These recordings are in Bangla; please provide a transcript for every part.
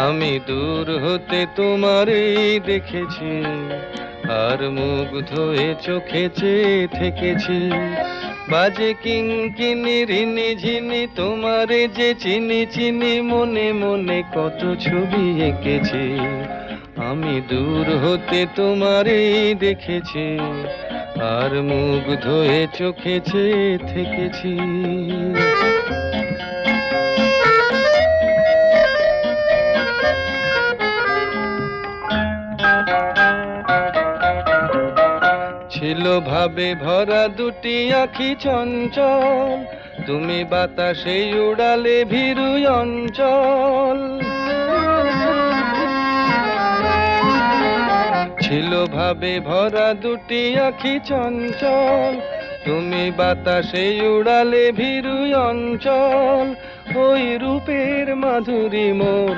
আমি দূর হতে তোমারই দেখেছি, আর মুগ্ধ হয়ে চোখে চেয়ে থেকেছি। বাজে কিঙ্কিনি রিনি ঝিনি তোমারে যে চিনি চিনি, মনে মনে কত ছবি এঁকেছি। আমি দূর হতে তোমারই দেখেছি, আর মুগ্ধ হয়ে চোখে চেয়ে থেকেছি। ছিল ভাবে ভরা দুটি আঁখি চঞ্চল, তুমি বাতাসে উড়ালে ভীরু অঞ্চল। ছিল ভাবে ভরা দুটি আঁখি চঞ্চল, তুমি বাতাসে উড়ালে ভীরু অঞ্চল। ওই রূপের মাধুরী মোর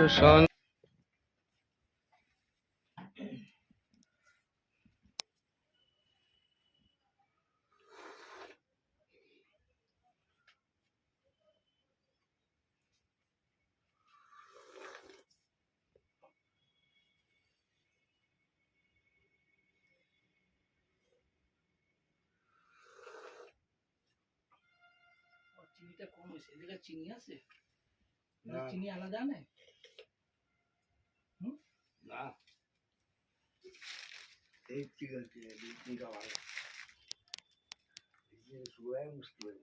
চিনিটা কম হয়েছে, এদিকে চিনি আছে, চিনি আলাদা নেই না, এই ঠিক আছে, চিনিটা ভালো, সুগার মুশকিল।